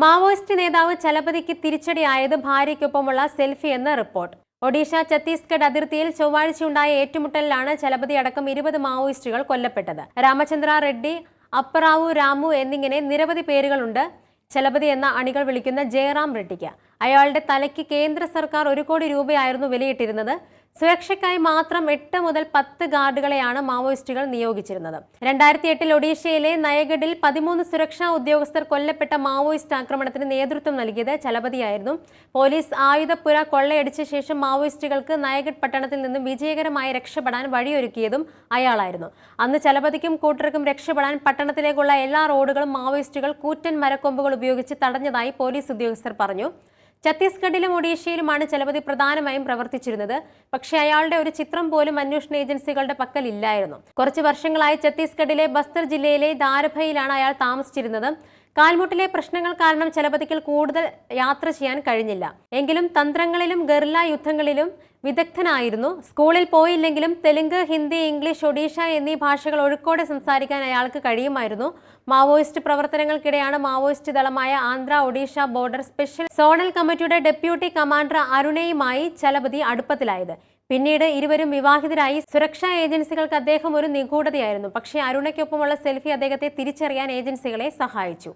Maoist നേതാവ് ചലപതിക്ക് തിരിച്ചടിയായത് ഭാര്യയ്ക്കൊപ്പമുള്ള selfie എന്ന report. Odisha Chhattisgarh അതിർത്തിയിൽ ചൊവ്വാഴ്ചയുണ്ടായ ഏറ്റുമുട്ടലിലാണ് ചലപതി അടക്കം 20 മാവോയിസ്റ്റുകൾ കൊല്ലപ്പെട്ടത്. രാമചന്ദ്ര റെഡ്ഡി, അപ്പറാവു രാമു എന്നിങ്ങനെ നിരവധി പേരുകളുണ്ട് ചലപതി എന്ന അണികൾ വിളിക്കുന്ന ജയറാം റെഡ്ഡിക്ക്. അയാളുടെ തലയ്ക്ക് കേന്ദ്ര സർക്കാർ 1 കോടി രൂപയായിരുന്നു വിലയിട്ടിരുന്നത്. സുരക്ഷയ്ക്കായി മാത്രം 8 മുതൽ 10 ഗാർഡുകളെയാണ് മാവോയിസ്റ്റുകൾ നിയോഗിച്ചിരുന്നത്. 2008 ഒഡീഷയിലെ നയഗഡിൽ 13 സുരക്ഷാ ഉദ്യോഗസ്ഥർ കൊല്ലപ്പെട്ട മാവോയിസ്റ്റ് ആക്രമണത്തിന് നേതൃത്വം നൽകിയത് ചലപതിയായിരുന്നു. പോലീസ് ആയുധപ്പുര കൊള്ളയടിച്ച ശേഷം മാവോയിസ്റ്റുകൾക്ക് നയഗഡ് പട്ടണത്തിൽ നിന്നും വിജയകരമായി രക്ഷപ്പെടാൻ വഴിയൊരുക്കിയതും അയാളായിരുന്നു. അന്ന് ചലപതിക്കും കൂട്ടർക്കും രക്ഷപ്പെടാൻ പട്ടണത്തിലേക്കുള്ള എല്ലാ റോഡുകളും മാവോയിസ്റ്റുകൾ കൂറ്റൻ മരക്കൊമ്പുകൾ ഉപയോഗിച്ച് തടഞ്ഞതായി പോലീസ് ഉദ്യോഗസ്ഥർ പറഞ്ഞു. ഛത്തീസ്ഗഡിലും ഒഡീഷയിലുമാണ് ചലപതി പ്രധാനമായും പ്രവർത്തിച്ചിരുന്നത്. പക്ഷേ അയാളുടെ ഒരു ചിത്രം പോലും അന്വേഷണ ഏജൻസികളുടെ പക്കൽ ഇല്ലായിരുന്നു. കുറച്ച് വർഷങ്ങളായി ഛത്തീസ്ഗഡിലെ ബസ്തർ ജില്ലയിലെ ദാരഭയിലാണ് അയാൾ താമസിച്ചിരുന്നത്. കാൽമുട്ടിലെ പ്രശ്നങ്ങൾ കാരണം ചലപതിക്ക് കൂടുതൽ യാത്ര ചെയ്യാൻ കഴിഞ്ഞില്ല. എങ്കിലും തന്ത്രങ്ങളിലും ഗറില്ല യുദ്ധങ്ങളിലും വിദഗ്ധനായിരുന്നു. സ്കൂളിൽ പോയില്ലെങ്കിലും തെലുങ്ക്, ഹിന്ദി, ഇംഗ്ലീഷ്, ഒഡീഷ എന്നീ ഭാഷകൾ ഒഴുക്കോടെ സംസാരിക്കാൻ അയാൾക്ക് കഴിയുമായിരുന്നു. മാവോയിസ്റ്റ് പ്രവർത്തനങ്ങൾക്കിടെയാണ് മാവോയിസ്റ്റ് ദളമായ Andhra Odisha border special zonal കമ്മിറ്റിയുടെ ഡെപ്യൂട്ടി കമാൻഡർ അരുണയുമായി ചലപതി അടുപ്പത്തിലായത്. പിന്നീട് ഇരുവരും വിവാഹിതരായി. സുരക്ഷാ ഏജൻസികൾക്ക് അദ്ദേഹം ഒരു നിഗൂഢതയായിരുന്നു. പക്ഷേ അരുണയ്ക്കൊപ്പമുള്ള സെൽഫി അദ്ദേഹത്തെ തിരിച്ചറിയാൻ ഏജൻസികളെ സഹായിച്ചു.